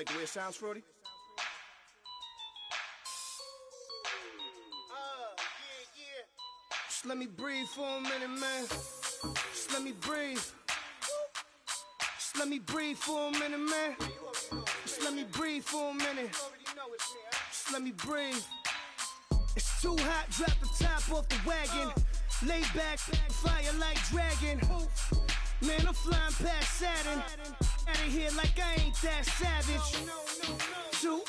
like the way it sounds, Frody? Just let me breathe for a minute, man. Just let me breathe. Just let me breathe for a minute, man. Just let me breathe for a minute. Just let me breathe. It's too hot, drop the top off the wagon. Lay back, fire like dragon. Man, I'm flying past Saturn. Out of here like I ain't that savage. Two.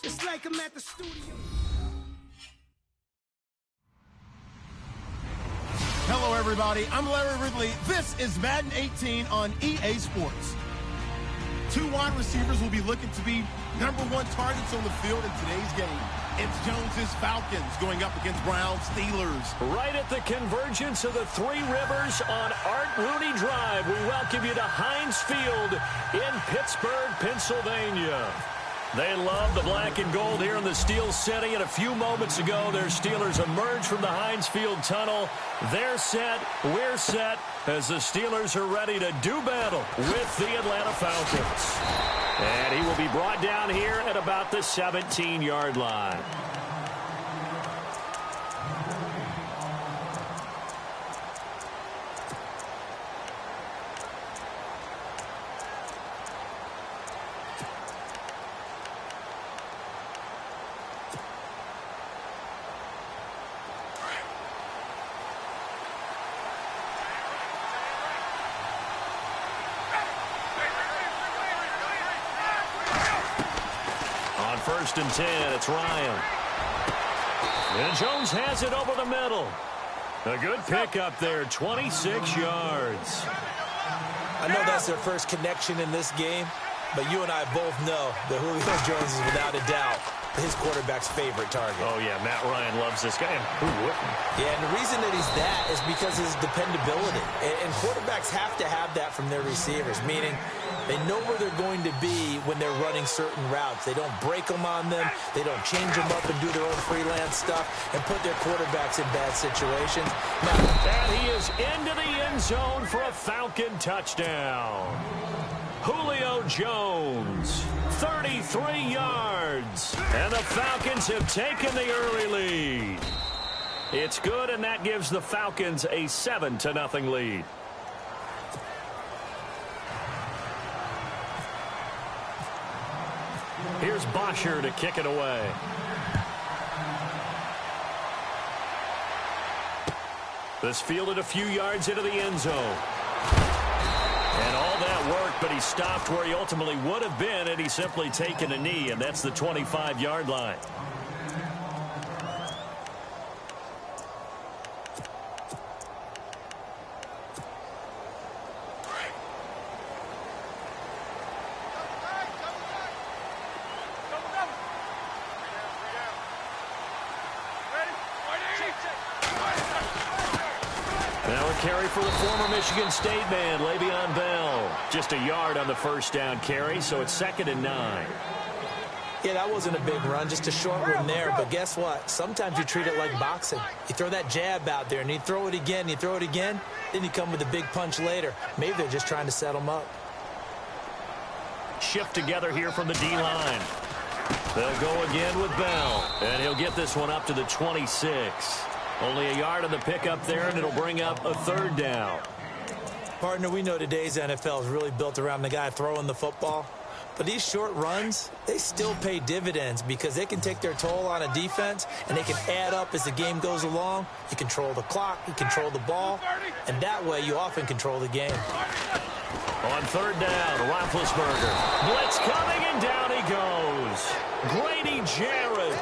It's like I'm at the studio. Hello, everybody. I'm Larry Ridley. This is Madden 18 on EA Sports. Two wide receivers will be looking to be #1 targets on the field in today's game. It's Jones's Falcons going up against Brown's Steelers. Right at the convergence of the Three Rivers on Art Rooney Drive, we welcome you to Heinz Field in Pittsburgh, Pennsylvania. They love the black and gold here in the Steel City, and a few moments ago, their Steelers emerged from the Heinz Field tunnel. They're set, we're set, as the Steelers are ready to do battle with the Atlanta Falcons. And he will be brought down here at about the 17-yard line. First and 10, it's Ryan. And Jones has it over the middle. A good pickup there, 26 yards. I know that's their first connection in this game, but you and I both know that Julio Jones is without a doubt his quarterback's favorite target. Oh, yeah, Matt Ryan loves this guy. Who wouldn't? Yeah, and the reason that he's that is because of his dependability. And quarterbacks have to have that from their receivers, meaning they know where they're going to be when they're running certain routes. They don't break them on them. They don't change them up and do their own freelance stuff and put their quarterbacks in bad situations. And he is into the end zone for a Falcon touchdown. Julio Jones, 33 yards. And the Falcons have taken the early lead. It's good, and that gives the Falcons a 7-0 lead. Here's Bosher to kick it away. This fielded a few yards into the end zone. And all that worked, but he stopped where he ultimately would have been had he simply taken a knee, and that's the 25-yard line. Carry for the former Michigan State man, Le'Veon Bell. Just a yard on the first down carry, so it's 2nd and 9. Yeah, that wasn't a big run, just a short one there. But guess what? Sometimes you treat it like boxing. You throw that jab out there, and you throw it again, you throw it again, then you come with a big punch later. Maybe they're just trying to set them up. Shift together here from the D-line. They'll go again with Bell, and he'll get this one up to the 26. Only a yard on the pickup there, and it'll bring up a 3rd down. Partner, we know today's NFL is really built around the guy throwing the football. But these short runs, they still pay dividends because they can take their toll on a defense, and they can add up as the game goes along. You control the clock, you control the ball, and that way you often control the game. On 3rd down, Roethlisberger. Blitz coming, and down he goes. Grady Jarrett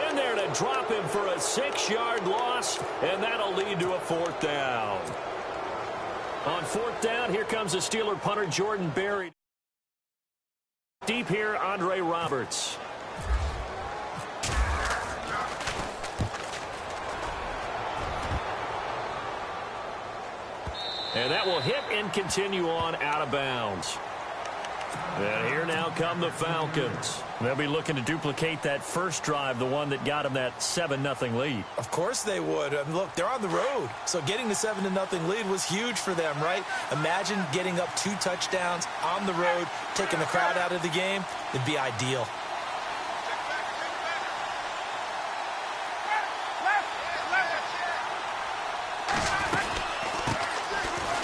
in there to drop him for a 6-yard loss, and that'll lead to a 4th down. On 4th down, here comes the Steeler punter, Jordan Berry. Deep here, Andre Roberts. And that will hit and continue on out of bounds. And here now come the Falcons. They'll be looking to duplicate that first drive, the one that got them that 7-0 lead. Of course they would. I mean, look, they're on the road. So getting the 7-0 lead was huge for them, right? Imagine getting up 2 touchdowns on the road, taking the crowd out of the game. It'd be ideal.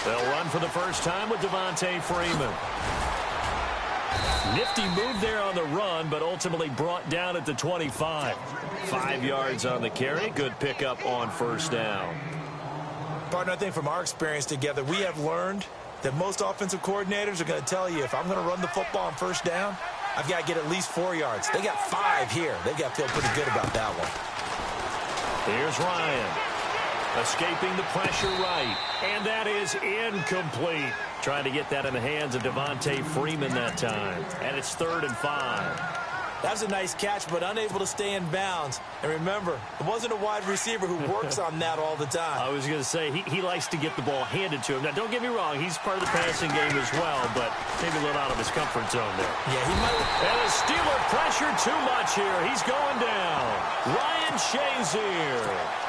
They'll run for the first time with Devontae Freeman. Nifty move there on the run, but ultimately brought down at the 25. 5 yards on the carry. Good pickup on first down. Partner, I think from our experience together, we have learned that most offensive coordinators are going to tell you, if I'm going to run the football on first down, I've got to get at least 4 yards. They got 5 here. They've got to feel pretty good about that one. Here's Ryan. Escaping the pressure right. And that is incomplete. Trying to get that in the hands of Devontae Freeman that time. And it's 3rd and 5. That was a nice catch, but unable to stay in bounds. And remember, it wasn't a wide receiver who works on that all the time. I was going to say, he likes to get the ball handed to him. Now, don't get me wrong. He's part of the passing game as well, but maybe a little out of his comfort zone there. Yeah, he might. And the Steeler pressure too much here. He's going down. Ryan Shazier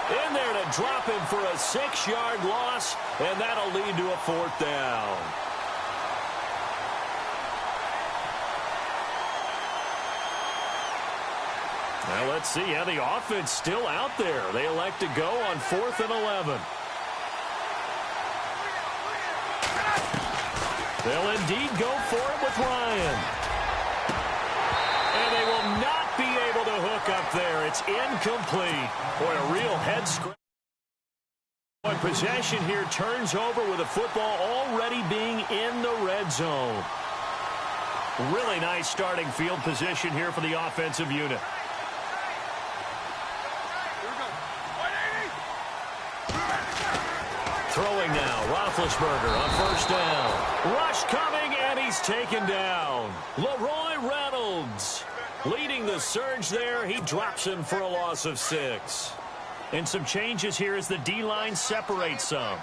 in there to drop him for a 6-yard loss, and that'll lead to a 4th down. Now let's see how the offense still out there. They elect to go on 4th and 11. They'll indeed go for it with Ryan. And they will not be able to hook up there. It's incomplete. Boy, a real head scratch. Possession here turns over with the football already being in the red zone. Really nice starting field position here for the offensive unit. Throwing now, Roethlisberger on first down. Rush coming, and he's taken down. Leroy Reynolds leading the surge there. He drops him for a loss of 6. And some changes here as the D-line separates some.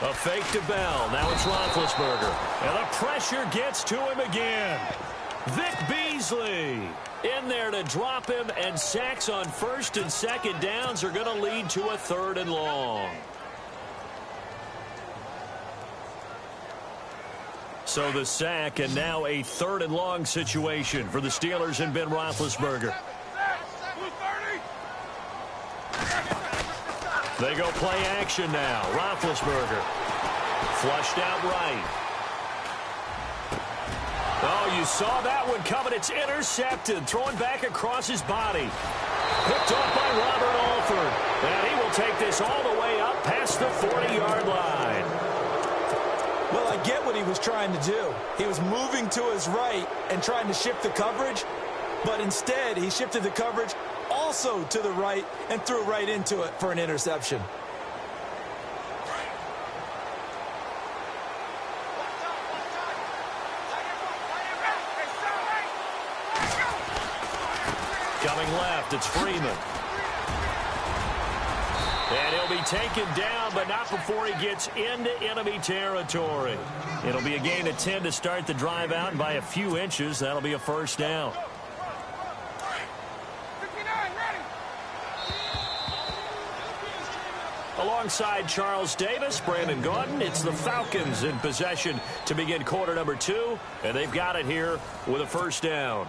A fake to Bell. Now it's Roethlisberger. And the pressure gets to him again. Vic Beasley in there to drop him, and sacks on 1st and 2nd downs are going to lead to a 3rd and long. So the sack, and now a 3rd and long situation for the Steelers and Ben Roethlisberger. They go play action now. Roethlisberger flushed out right. Oh, you saw that one coming. It's intercepted. Throwing back across his body. Picked off by Robert Alford. And he will take this all the way up past the 40-yard line. Well, I get what he was trying to do. He was moving to his right and trying to shift the coverage. But instead, he shifted the coverage also to the right and threw right into it for an interception. Coming left, it's Freeman. And he'll be taken down, but not before he gets into enemy territory. It'll be a gain of 10 to start the drive out, and by a few inches, that'll be a 1st down. Alongside Charles Davis, Brandon Gaudin, it's the Falcons in possession to begin quarter number 2, and they've got it here with a 1st down.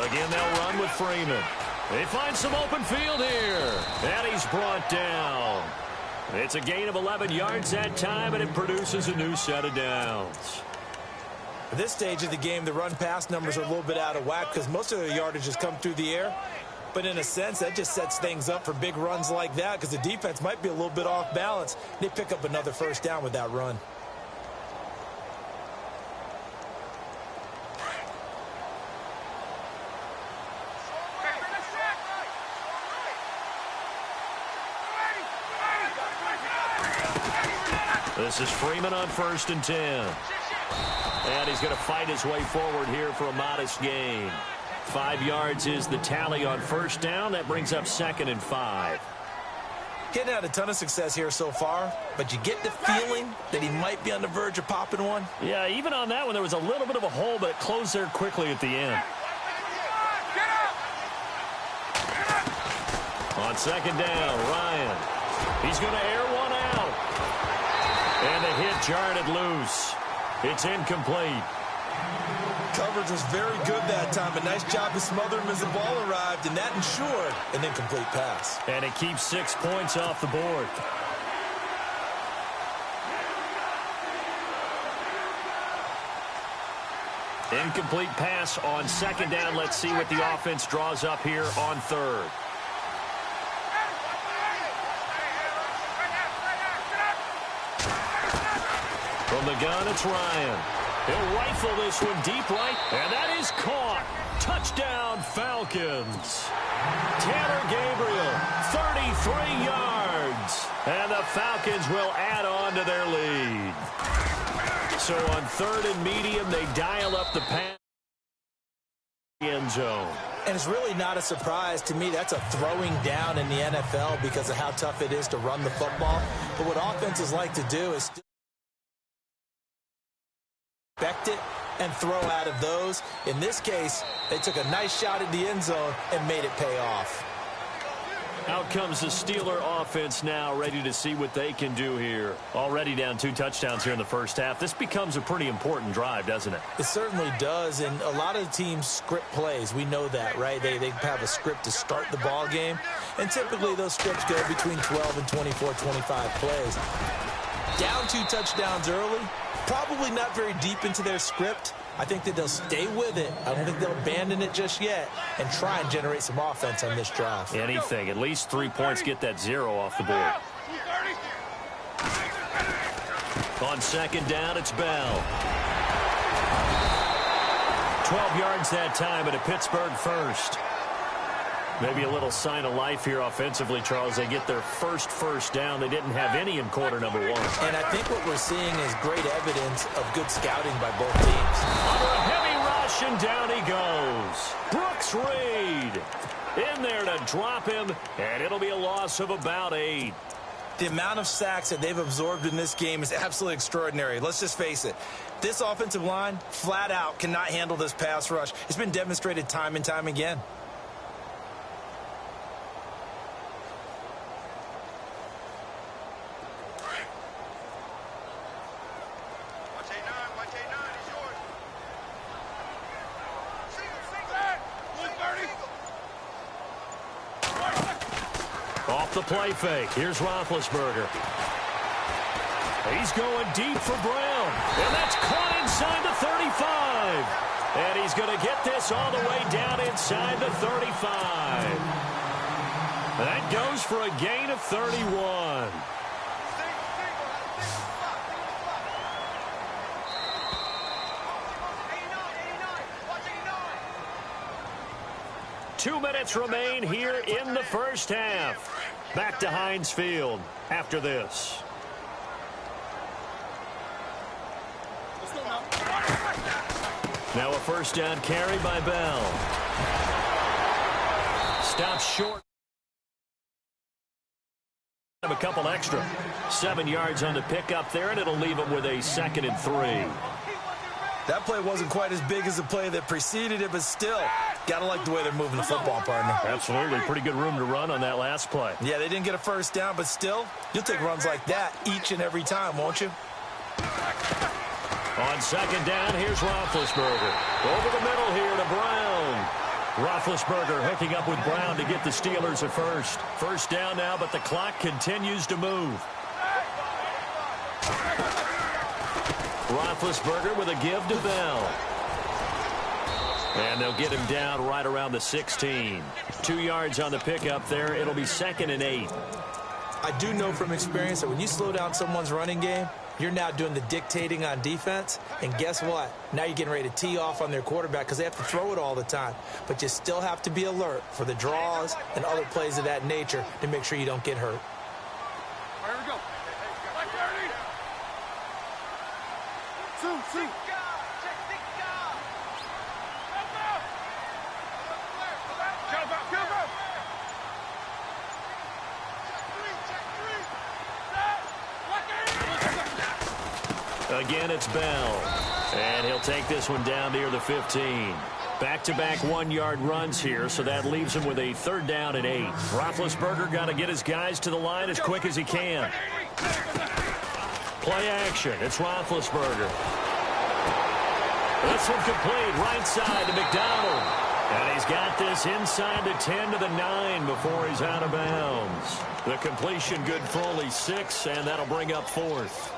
Again, they'll run with Freeman. They find some open field here. And he's brought down. It's a gain of 11 yards that time, and it produces a new set of downs. At this stage of the game, the run-pass numbers are a little bit out of whack because most of their yardage has come through the air. But in a sense, that just sets things up for big runs like that because the defense might be a little bit off balance. They pick up another 1st down with that run. This is Freeman on 1st and 10. And he's going to fight his way forward here for a modest gain. 5 yards is the tally on 1st down. That brings up 2nd and 5. Getting had a ton of success here so far, but you get the feeling that he might be on the verge of popping one. Yeah, even on that one, there was a little bit of a hole, but it closed there quickly at the end. On 2nd down, Ryan. He's going to air one out. And the hit jarred it loose. It's incomplete. Coverage was very good that time. A nice job to smother him as the ball arrived, and that ensured an incomplete pass. And it keeps 6 points off the board. Incomplete pass on 2nd down. Let's see what the offense draws up here on 3rd. From the gun, it's Ryan. He'll rifle this one deep right, and that is caught. Touchdown, Falcons. Taylor Gabriel, 33 yards. And the Falcons will add on to their lead. So on 3rd and medium, they dial up the pass end zone. And it's really not a surprise to me. That's a throwing down in the NFL because of how tough it is to run the football. But what offenses like to do is expect it and throw out of those. In this case, they took a nice shot at the end zone and made it pay off. Out comes the Steeler offense now, ready to see what they can do here. Already down 2 touchdowns here in the first half. This becomes a pretty important drive, doesn't it? It certainly does, and a lot of the teams script plays. We know that, right? They have a script to start the ball game, and typically those scripts go between 12 and 24, 25 plays. Down 2 touchdowns early, probably not very deep into their script. I think that they'll stay with it. I don't think they'll abandon it just yet and try and generate some offense on this drive. Anything. At least 3 points, get that 0 off the board. On 2nd down, it's Bell. 12 yards that time and a Pittsburgh first. Maybe a little sign of life here offensively, Charles. They get their first down. They didn't have any in quarter number 1. And I think what we're seeing is great evidence of good scouting by both teams. Under a heavy rush, and down he goes. Brooks Reed in there to drop him, and it'll be a loss of about 8. The amount of sacks that they've absorbed in this game is absolutely extraordinary. Let's just face it. This offensive line, flat out, cannot handle this pass rush. It's been demonstrated time and time again. Off the play fake. Here's Roethlisberger. He's going deep for Brown. And that's caught inside the 35. And he's going to get this all the way down inside the 35. That goes for a gain of 31. Two minutes remain here in the first half. Back to Heinz Field after this. Now a first down carry by Bell. Stops short. A couple extra. 7 yards on the pickup there, and it'll leave him with a 2nd and 3. That play wasn't quite as big as the play that preceded it, but still, got to like the way they're moving the football, partner. Absolutely. Pretty good room to run on that last play. Yeah, they didn't get a first down, but still, you'll take runs like that each and every time, won't you? On 2nd down, here's Roethlisberger. Over the middle here to Brown. Roethlisberger hooking up with Brown to get the Steelers a first. First down now, but the clock continues to move. Roethlisberger with a give to Bell. And they'll get him down right around the 16. 2 yards on the pickup there. It'll be 2nd and 8. I do know from experience that when you slow down someone's running game, you're now doing the dictating on defense. And guess what? Now you're getting ready to tee off on their quarterback because they have to throw it all the time. But you still have to be alert for the draws and other plays of that nature to make sure you don't get hurt. Two. Again, it's Bell. And he'll take this one down near the 15. Back-to-back one-yard runs here, so that leaves him with a 3rd down and 8. Roethlisberger got to get his guys to the line as quick as he can. Play action. It's Roethlisberger. This one complete. Right side to McDonald. And he's got this inside the 10 to the 9 before he's out of bounds. The completion good for only 6, and that'll bring up 4th.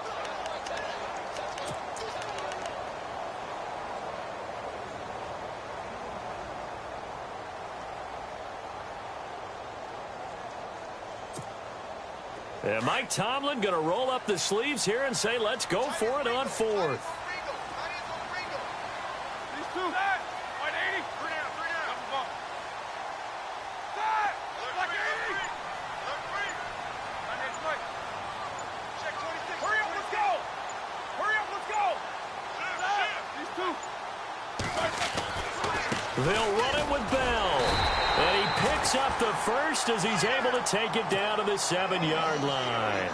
And Mike Tomlin going to roll up the sleeves here and say, let's go for it on 4th. They'll run it with Bell. And he picks up the first as he's able to take it down to the 7-yard line.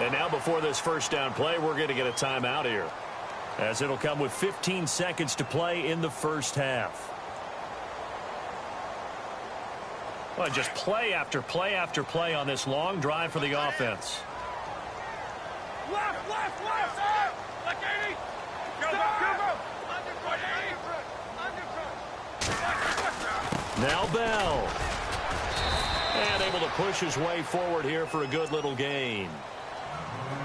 And now before this first down play, we're going to get a timeout here, as it'll come with 15 seconds to play in the first half. Well, just play after play after play on this long drive for the offense. Left, like 80. Go. Now Bell. And able to push his way forward here for a good little gain.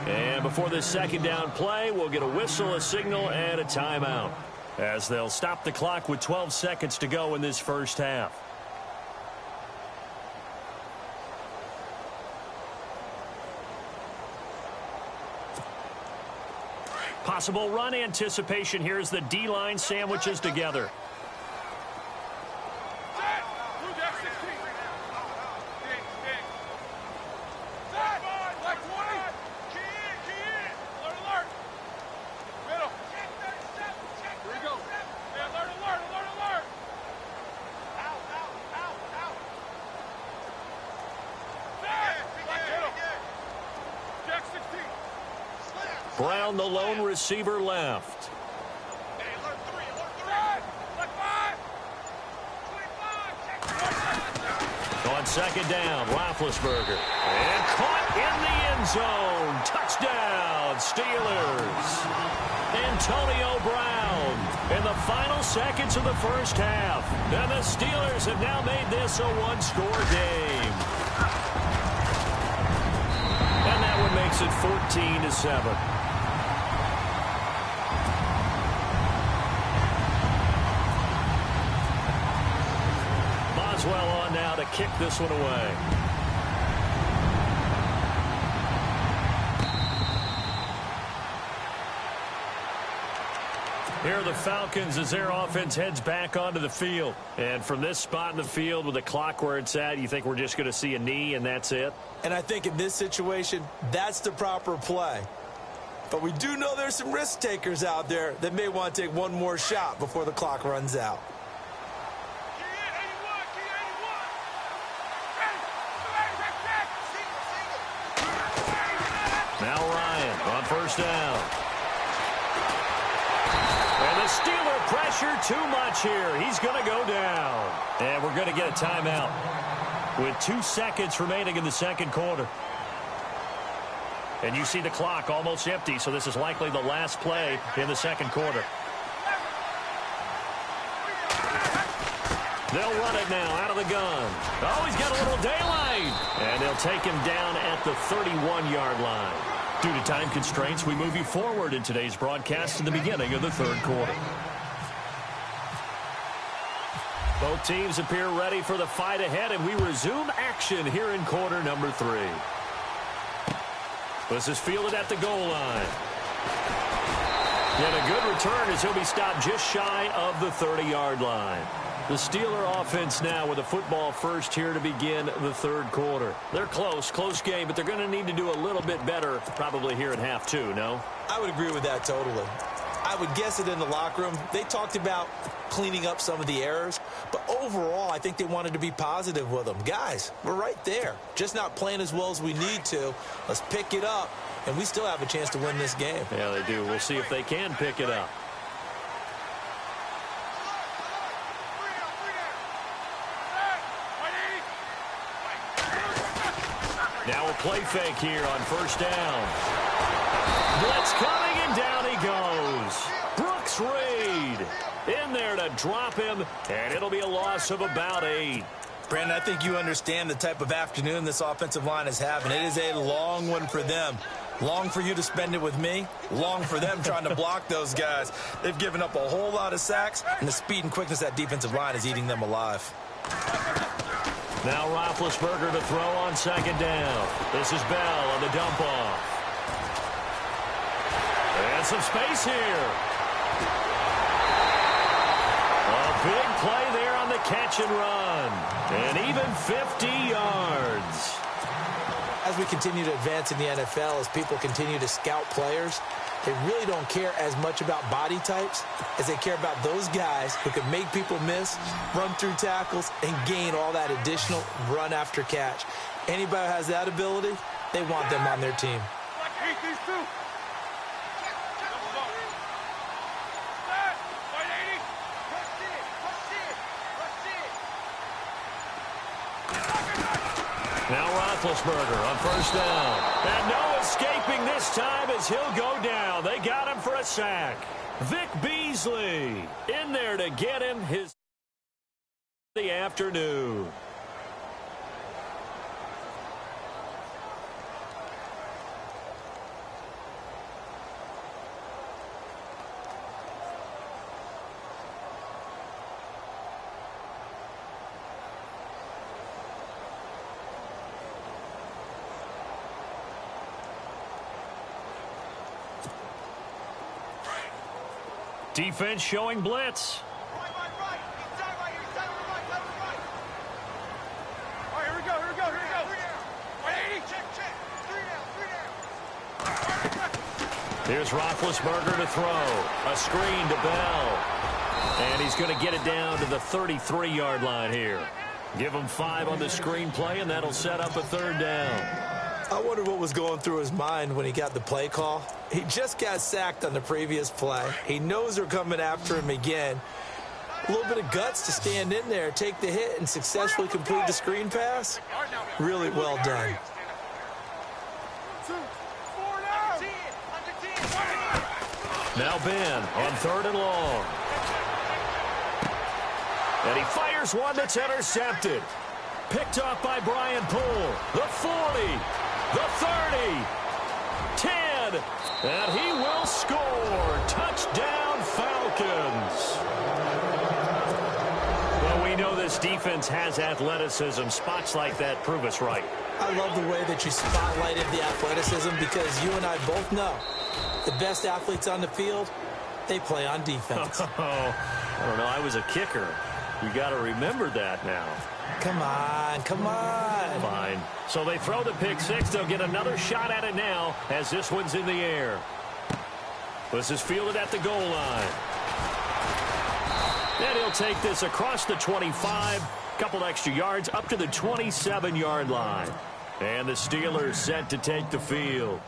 And before this second down play, we'll get a whistle, a signal, and a timeout, as they'll stop the clock with 12 seconds to go in this first half. Possible run anticipation here as the D-line sandwiches together. Brown, the lone receiver, left. On second down, Roethlisberger. And caught in the end zone. Touchdown, Steelers. Antonio Brown in the final seconds of the first half. And the Steelers have now made this a one-score game. And that one makes it 14-7. Well on now to kick this one away. Here are the Falcons as their offense heads back onto the field. And from this spot in the field with the clock where it's at, you think we're just going to see a knee and that's it? And I think in this situation, that's the proper play. But we do know there's some risk takers out there that may want to take one more shot before the clock runs out. Now Ryan on first down. And the Steeler pressure too much here. He's going to go down. And we're going to get a timeout with 2 seconds remaining in the second quarter. And you see the clock almost empty, so this is likely the last play in the second quarter. They'll run it now out of the gun. Oh, he's got a little daylight. And they'll take him down at the 31-yard line. Due to time constraints, we move you forward in today's broadcast to the beginning of the third quarter. Both teams appear ready for the fight ahead, and we resume action here in quarter number 3. This is fielded at the goal line. And a good return as he'll be stopped just shy of the 30-yard line. The Steeler offense now with the football first here to begin the third quarter. They're close game, but they're going to need to do a little bit better probably here at half two, no? I would agree with that totally. I would guess it in the locker room. They talked about cleaning up some of the errors, but overall, I think they wanted to be positive with them. Guys, we're right there. Just not playing as well as we need to. Let's pick it up, and we still have a chance to win this game. Yeah, they do. We'll see if they can pick it up. Now a play fake here on first down. Blitz coming, and down he goes. Brooks Reed in there to drop him, and it'll be a loss of about 8. Brandon, I think you understand the type of afternoon this offensive line is having. It is a long one for them. Long for you to spend it with me. Long for them trying to block those guys. They've given up a whole lot of sacks, and the speed and quickness of that defensive line is eating them alive. Now Roethlisberger to throw on second down. This is Bell on the dump off. And some space here. A big play there on the catch and run. And even 50 yards. As we continue to advance in the NFL, as people continue to scout players, they really don't care as much about body types as they care about those guys who can make people miss, run through tackles, and gain all that additional run after catch. Anybody who has that ability, they want them on their team. Now Roethlisberger on first down. And no escaping this time as he'll go down. They got him for a sack. Vic Beasley in there to get him his the afternoon. Defense showing blitz. Right. He's down right here. All right, here we go. 180. Check. 3 down. Here's Roethlisberger to throw. A screen to Bell. And he's going to get it down to the 33-yard line here. Give him 5 on the screen play, and that'll set up a third down. I wonder what was going through his mind when he got the play call. He just got sacked on the previous play. He knows they're coming after him again. A little bit of guts to stand in there, take the hit, and successfully complete the screen pass. Really well done. Now Ben on third and long. And he fires one that's intercepted. Picked off by Brian Poole. The 40, the 30, 10, and he will score. Touchdown, Falcons. Well, we know this defense has athleticism. Spots like that prove us right. I love the way that you spotlighted the athleticism because you and I both know the best athletes on the field, they play on defense. I don't know. I was a kicker. You got to remember that now. Come on. Fine. So they throw the pick six. They'll get another shot at it now as this one's in the air. This is fielded at the goal line. And he'll take this across the 25. Couple extra yards up to the 27-yard line. And the Steelers set to take the field.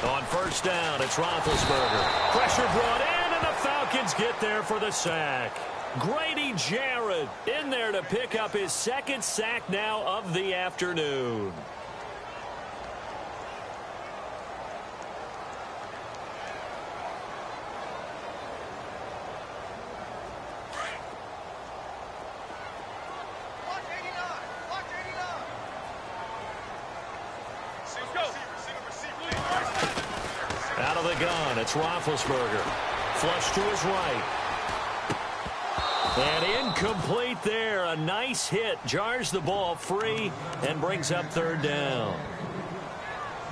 On first down, it's Roethlisberger. Pressure brought in, and the Falcons get there for the sack. Grady Jarrett in there to pick up his second sack now of the afternoon. Out of the gun, it's Roethlisberger. Flush to his right. And incomplete there. A nice hit. Jars the ball free and brings up third down.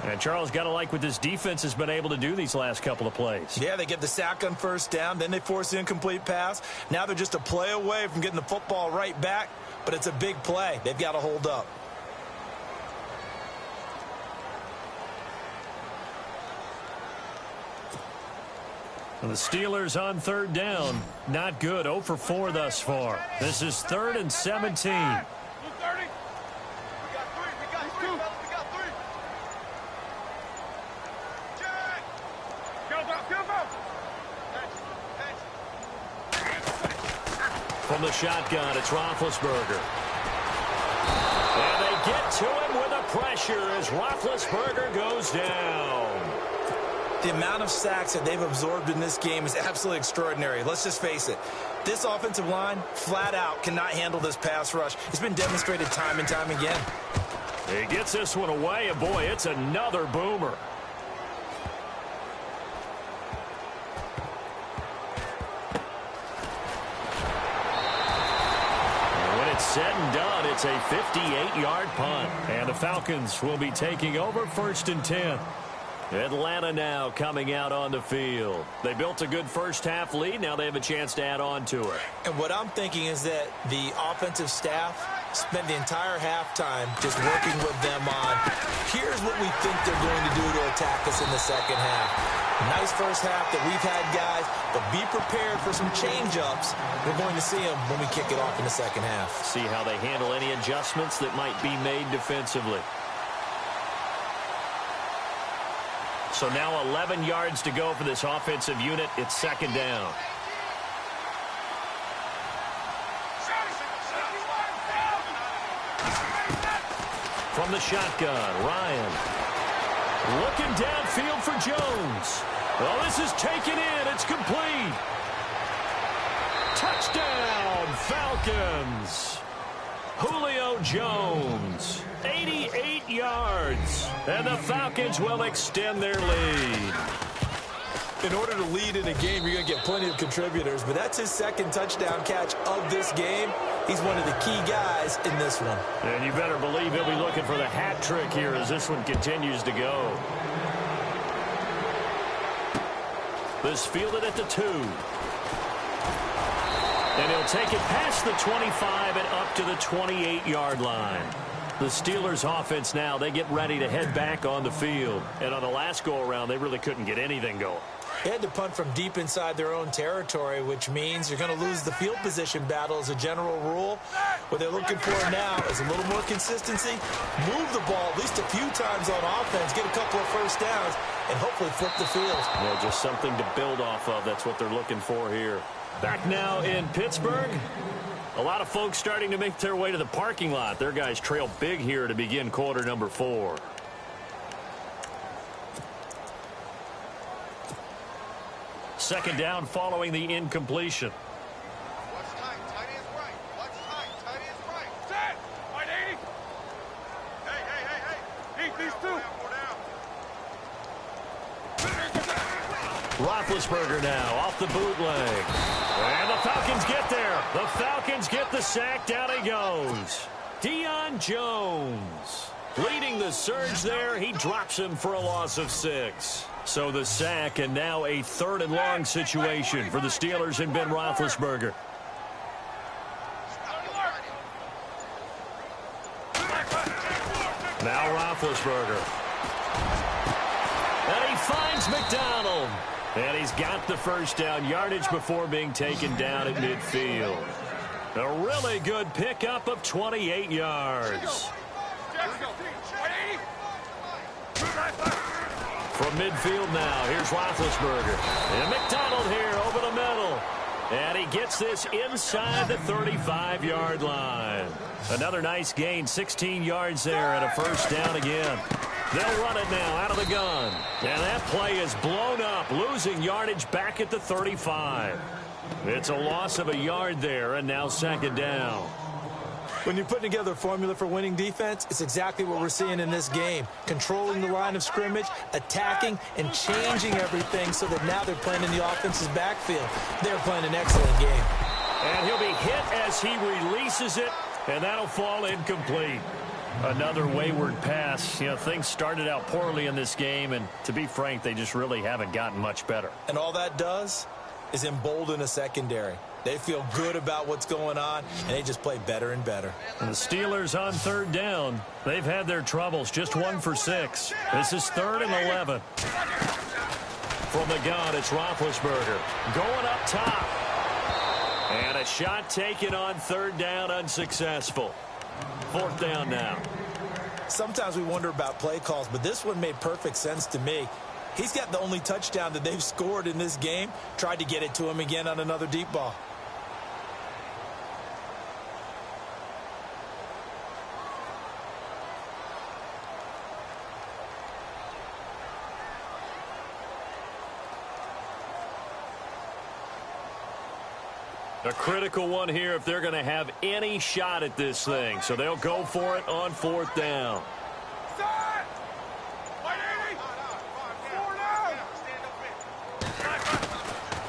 And Charles, got to like what this defense has been able to do these last couple of plays. Yeah, they get the sack on first down, then they force the incomplete pass. Now they're just a play away from getting the football right back, but it's a big play. They've got to hold up. And the Steelers on third down. Not good. 0 for 4 thus far. This is 3rd and 17. From the shotgun, it's Roethlisberger. And they get to him with the pressure as Roethlisberger goes down. The amount of sacks that they've absorbed in this game is absolutely extraordinary. Let's just face it. This offensive line, flat out, cannot handle this pass rush. It's been demonstrated time and time again. He gets this one away, and boy, it's another boomer. Said and done, it's a 58-yard punt. And the Falcons will be taking over 1st and 10. Atlanta now coming out on the field. They built a good first-half lead. Now they have a chance to add on to it. And what I'm thinking is that the offensive staff spent the entire halftime just working with them on, here's what we think they're going to do to attack us in the second half. Nice first half that we've had, guys, but be prepared for some change-ups. We're going to see them when we kick it off in the second half. See how they handle any adjustments that might be made defensively. So now 11 yards to go for this offensive unit. It's 2nd down. From the shotgun, Ryan. Looking downfield for Jones. Well, this is taken in. It's complete. Touchdown, Falcons. Julio Jones, 88 yards. And the Falcons will extend their lead. In order to lead in a game, you're going to get plenty of contributors, but that's his 2nd touchdown catch of this game. He's one of the key guys in this one. And you better believe he'll be looking for the hat trick here as this one continues to go. This fielded at the 2. And he'll take it past the 25 and up to the 28-yard line. The Steelers offense now, they get ready to head back on the field. And on the last go-around, they really couldn't get anything going. They had to punt from deep inside their own territory, which means you're going to lose the field position battle as a general rule. What they're looking for now is a little more consistency, move the ball at least a few times on offense, get a couple of first downs, and hopefully flip the field. Yeah, just something to build off of. That's what they're looking for here. Back now in Pittsburgh. A lot of folks starting to make their way to the parking lot. Their guys trail big here to begin quarter number 4. Second down following the incompletion. Watch time, tight end's right. Watch time, tight end's right. Set! Right, 80. Hey. Eat these two. Roethlisberger now off the bootleg. And the Falcons get there. The Falcons get the sack. Down he goes. Deion Jones leading the surge there. He drops him for a loss of 6. So the sack, and now a 3rd and long situation for the Steelers and Ben Roethlisberger. Now Roethlisberger. And he finds McDonald. And he's got the first down yardage before being taken down at midfield. A really good pickup of 28 yards. From midfield now, here's Roethlisberger. And McDonald here over the middle. And he gets this inside the 35-yard line. Another nice gain, 16 yards there, and a first down again. They'll run it now out of the gun. And that play is blown up, losing yardage back at the 35. It's a loss of a yard there, and now 2nd down. When you're putting together a formula for winning defense, it's exactly what we're seeing in this game. Controlling the line of scrimmage, attacking, and changing everything so that now they're playing in the offense's backfield. They're playing an excellent game. And he'll be hit as he releases it, and that'll fall incomplete. Another wayward pass. You know, things started out poorly in this game, and to be frank, they just really haven't gotten much better. And all that does is embolden a secondary. They feel good about what's going on, and they just play better and better. And the Steelers on third down. They've had their troubles, just 1 for 6. This is 3rd and 11. From the gun, it's Roethlisberger going up top. And a shot taken on 3rd down, unsuccessful. 4th down now. Sometimes we wonder about play calls, but this one made perfect sense to me. He's got the only touchdown that they've scored in this game. Tried to get it to him again on another deep ball. A critical one here if they're going to have any shot at this thing. So they'll go for it on 4th down.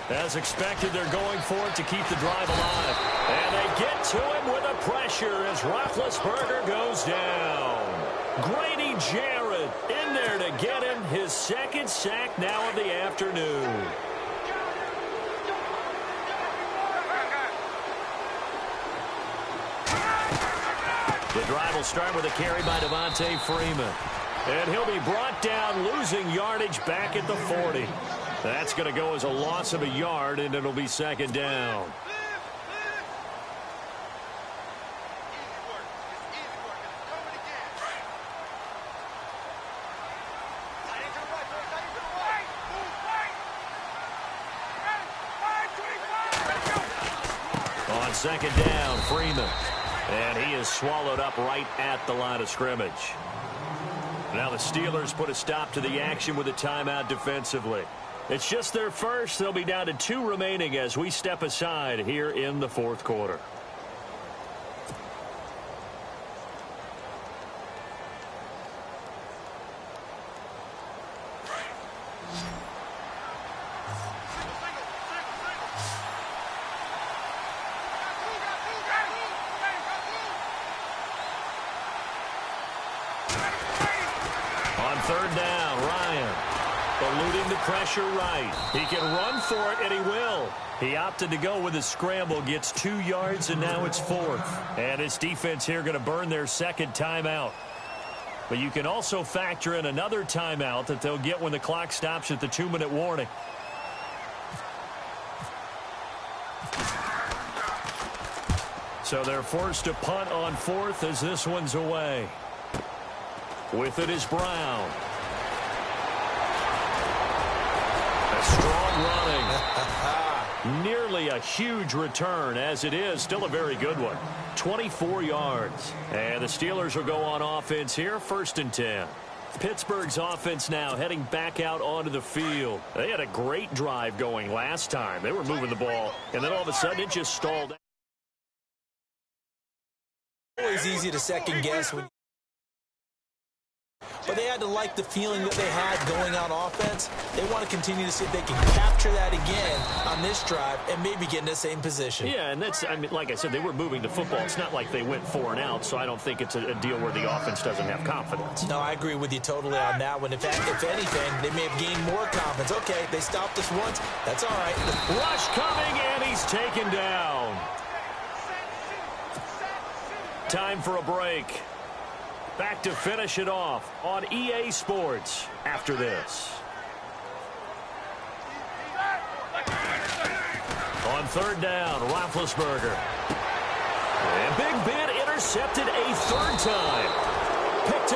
As expected, they're going for it to keep the drive alive. And they get to him with the pressure as Roethlisberger goes down. Grady Jarrett in there to get him his 2nd sack now of the afternoon. The drive will start with a carry by Devontae Freeman. And he'll be brought down, losing yardage back at the 40. That's going to go as a loss of a yard, and it'll be 2nd down. On 2nd down, Freeman. And he is swallowed up right at the line of scrimmage. Now the Steelers put a stop to the action with a timeout defensively. It's just their first. They'll be down to 2 remaining as we step aside here in the 4th quarter. On 3rd down, Ryan eluding the pressure right. He can run for it, and he will. He opted to go with a scramble, gets 2 yards, and now it's 4th. And his defense here going to burn their 2nd timeout. But you can also factor in another timeout that they'll get when the clock stops at the 2-minute warning. So they're forced to punt on 4th as this one's away. With it is Brown. A strong running. Nearly a huge return, as it is still a very good one. 24 yards. And the Steelers will go on offense here, 1st and 10. Pittsburgh's offense now heading back out onto the field. They had a great drive going last time. They were moving the ball, and then all of a sudden it just stalled out. Always easy to second guess when. But they had to like the feeling that they had going on offense. They want to continue to see if they can capture that again on this drive and maybe get in the same position. Yeah, and that's, I mean, like I said, they were moving the football. It's not like they went 4 and out, so I don't think it's a deal where the offense doesn't have confidence. No, I agree with you totally on that one. If anything, they may have gained more confidence. Okay, they stopped us once. That's all right. Rush coming, and he's taken down. Time for a break. Back to finish it off on EA Sports after this. On 3rd down, Roethlisberger. And Big Ben intercepted a 3rd time. Picked